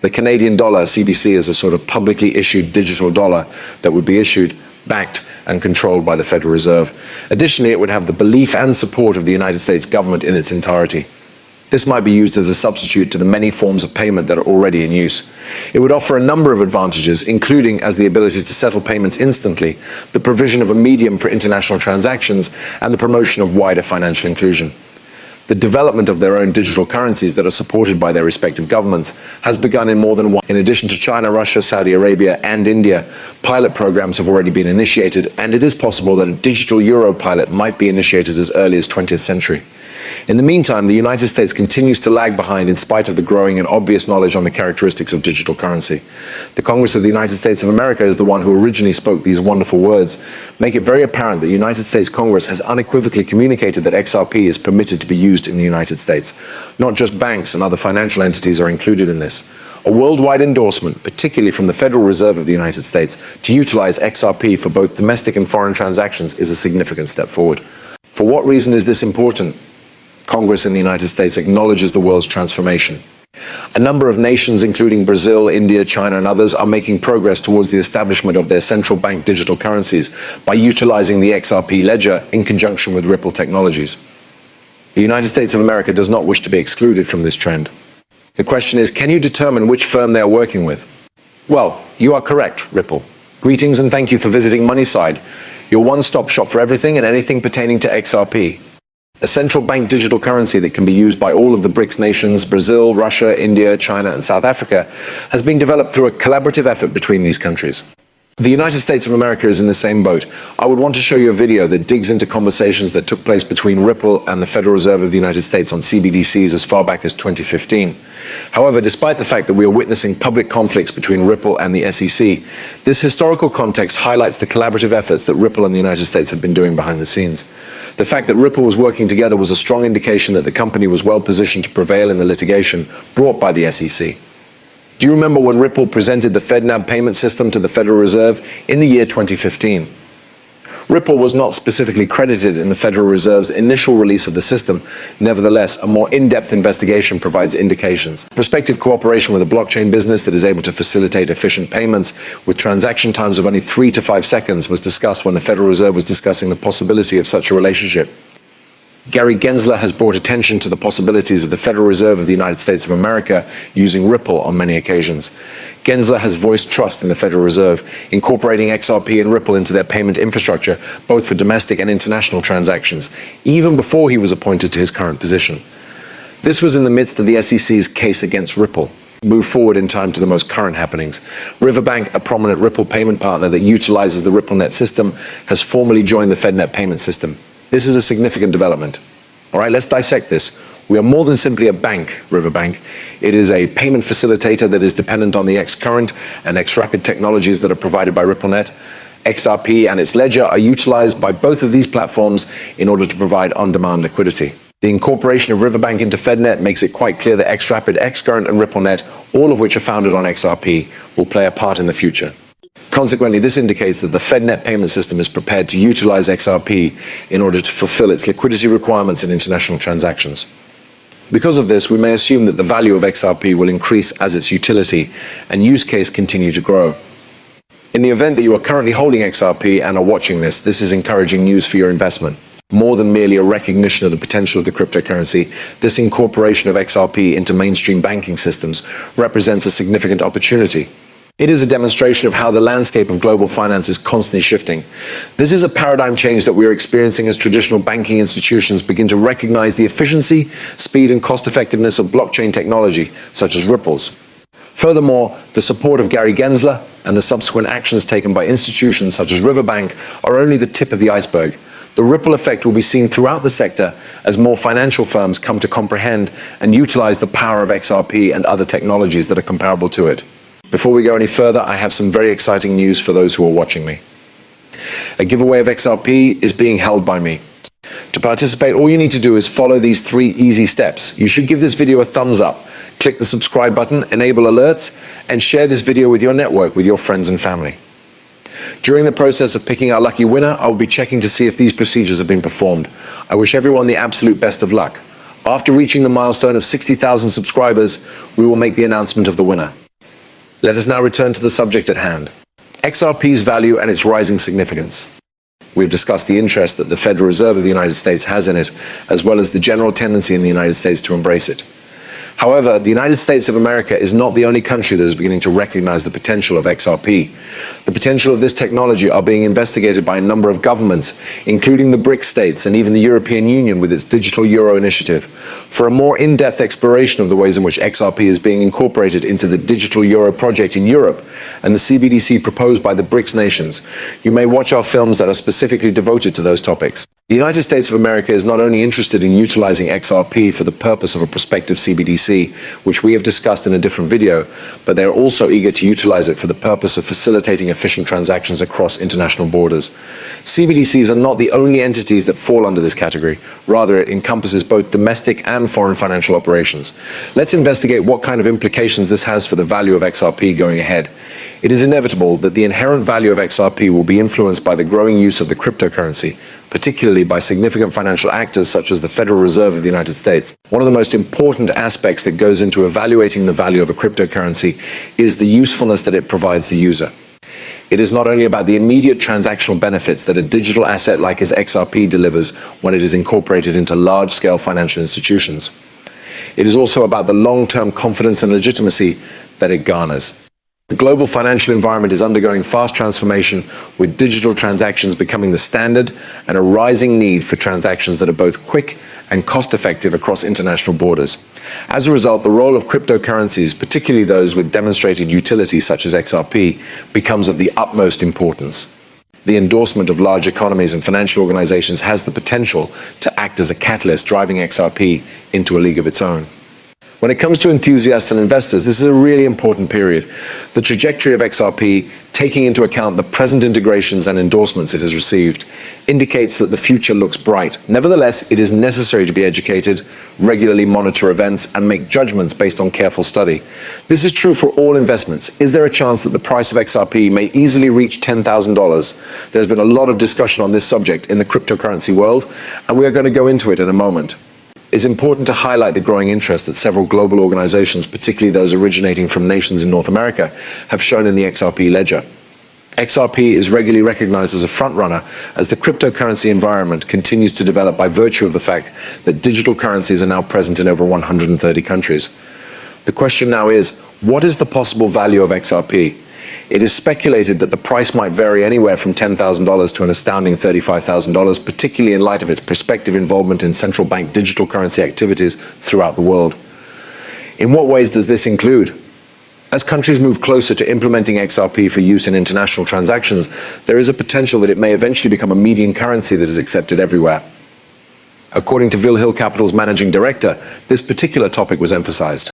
The Canadian dollar, CBC, is a sort of publicly issued digital dollar that would be issued, backed, and controlled by the Federal Reserve. Additionally, it would have the belief and support of the United States government in its entirety. This might be used as a substitute to the many forms of payment that are already in use. It would offer a number of advantages, including as the ability to settle payments instantly, the provision of a medium for international transactions, and the promotion of wider financial inclusion. The development of their own digital currencies that are supported by their respective governments has begun in more than one. In addition to China, Russia, Saudi Arabia, and India, pilot programs have already been initiated, and it is possible that a digital euro pilot might be initiated as early as 20th century. In the meantime, the United States continues to lag behind in spite of the growing and obvious knowledge on the characteristics of digital currency. The Congress of the United States of America is the one who originally spoke these wonderful words, make it very apparent that the United States Congress has unequivocally communicated that XRP is permitted to be used in the United States. Not just banks and other financial entities are included in this. A worldwide endorsement, particularly from the Federal Reserve of the United States, to utilize XRP for both domestic and foreign transactions is a significant step forward. For what reason is this important? Congress in the United States acknowledges the world's transformation. A number of nations, including Brazil, India, China, and others, are making progress towards the establishment of their central bank digital currencies by utilizing the XRP ledger in conjunction with Ripple technologies. The United States of America does not wish to be excluded from this trend. The question is, can you determine which firm they are working with? Well, you are correct, Ripple. Greetings and thank you for visiting Moneyside, your one-stop shop for everything and anything pertaining to XRP. A central bank digital currency that can be used by all of the BRICS nations, Brazil, Russia, India, China, and South Africa, has been developed through a collaborative effort between these countries. The United States of America is in the same boat. I would want to show you a video that digs into conversations that took place between Ripple and the Federal Reserve of the United States on CBDCs as far back as 2015. However, despite the fact that we are witnessing public conflicts between Ripple and the SEC, this historical context highlights the collaborative efforts that Ripple and the United States have been doing behind the scenes. The fact that Ripple was working together was a strong indication that the company was well positioned to prevail in the litigation brought by the SEC. Do you remember when Ripple presented the FedNAV payment system to the Federal Reserve in the year 2015? Ripple was not specifically credited in the Federal Reserve's initial release of the system. Nevertheless, a more in-depth investigation provides indications. Prospective cooperation with a blockchain business that is able to facilitate efficient payments with transaction times of only 3 to 5 seconds was discussed when the Federal Reserve was discussing the possibility of such a relationship. Gary Gensler has brought attention to the possibilities of the Federal Reserve of the United States of America using Ripple on many occasions. Gensler has voiced trust in the Federal Reserve, incorporating XRP and Ripple into their payment infrastructure, both for domestic and international transactions, even before he was appointed to his current position. This was in the midst of the SEC's case against Ripple. Move forward in time to the most current happenings. Riverbank, a prominent Ripple payment partner that utilizes the RippleNet system, has formally joined the FedNet payment system. This is a significant development. All right, let's dissect this. We are more than simply a bank, Riverbank. It is a payment facilitator that is dependent on the xCurrent and xRapid technologies that are provided by RippleNet. XRP and its ledger are utilized by both of these platforms in order to provide on-demand liquidity. The incorporation of Riverbank into FedNet makes it quite clear that xRapid, xCurrent, and RippleNet, all of which are founded on XRP, will play a part in the future. Consequently, this indicates that the FedNet payment system is prepared to utilize XRP in order to fulfill its liquidity requirements in international transactions. Because of this, we may assume that the value of XRP will increase as its utility and use case continue to grow. In the event that you are currently holding XRP and are watching this, this is encouraging news for your investment. More than merely a recognition of the potential of the cryptocurrency, this incorporation of XRP into mainstream banking systems represents a significant opportunity. It is a demonstration of how the landscape of global finance is constantly shifting. This is a paradigm change that we are experiencing as traditional banking institutions begin to recognize the efficiency, speed, and cost-effectiveness of blockchain technology, such as Ripple's. Furthermore, the support of Gary Gensler and the subsequent actions taken by institutions such as Riverbank are only the tip of the iceberg. The ripple effect will be seen throughout the sector as more financial firms come to comprehend and utilize the power of XRP and other technologies that are comparable to it. Before we go any further, I have some very exciting news for those who are watching me. A giveaway of XRP is being held by me. To participate, all you need to do is follow these 3 easy steps. You should give this video a thumbs up, click the subscribe button, enable alerts, and share this video with your network, with your friends and family. During the process of picking our lucky winner, I will be checking to see if these procedures have been performed. I wish everyone the absolute best of luck. After reaching the milestone of 60,000 subscribers, we will make the announcement of the winner. Let us now return to the subject at hand. XRP's value and its rising significance. We've discussed the interest that the Federal Reserve of the United States has in it, as well as the general tendency in the United States to embrace it. However, the United States of America is not the only country that is beginning to recognize the potential of XRP. The potential of this technology are being investigated by a number of governments, including the BRICS states and even the European Union with its digital euro initiative. For a more in-depth exploration of the ways in which XRP is being incorporated into the digital euro project in Europe and the CBDC proposed by the BRICS nations, you may watch our films that are specifically devoted to those topics. The United States of America is not only interested in utilizing XRP for the purpose of a prospective CBDC, which we have discussed in a different video, but they are also eager to utilize it for the purpose of facilitating efficient transactions across international borders. CBDCs are not the only entities that fall under this category. Rather, it encompasses both domestic and foreign financial operations. Let's investigate what kind of implications this has for the value of XRP going ahead. It is inevitable that the inherent value of XRP will be influenced by the growing use of the cryptocurrency, particularly by significant financial actors such as the Federal Reserve of the United States. One of the most important aspects that goes into evaluating the value of a cryptocurrency is the usefulness that it provides the user. It is not only about the immediate transactional benefits that a digital asset like XRP delivers when it is incorporated into large-scale financial institutions. It is also about the long-term confidence and legitimacy that it garners. The global financial environment is undergoing fast transformation, with digital transactions becoming the standard and a rising need for transactions that are both quick and cost-effective across international borders. As a result, the role of cryptocurrencies, particularly those with demonstrated utility such as XRP, becomes of the utmost importance. The endorsement of large economies and financial organizations has the potential to act as a catalyst, driving XRP into a league of its own. When it comes to enthusiasts and investors, this is a really important period. The trajectory of XRP, taking into account the present integrations and endorsements it has received, indicates that the future looks bright. Nevertheless, it is necessary to be educated, regularly monitor events, and make judgments based on careful study. This is true for all investments. Is there a chance that the price of XRP may easily reach $10,000? There's been a lot of discussion on this subject in the cryptocurrency world, and we are going to go into it in a moment. It's important to highlight the growing interest that several global organizations, particularly those originating from nations in North America, have shown in the XRP ledger. XRP is regularly recognized as a frontrunner as the cryptocurrency environment continues to develop by virtue of the fact that digital currencies are now present in over 130 countries. The question now is, what is the possible value of XRP? It is speculated that the price might vary anywhere from $10,000 to an astounding $35,000, particularly in light of its prospective involvement in central bank digital currency activities throughout the world. In what ways does this include? As countries move closer to implementing XRP for use in international transactions, there is a potential that it may eventually become a median currency that is accepted everywhere. According to Will Hill Capital's managing director, this particular topic was emphasized.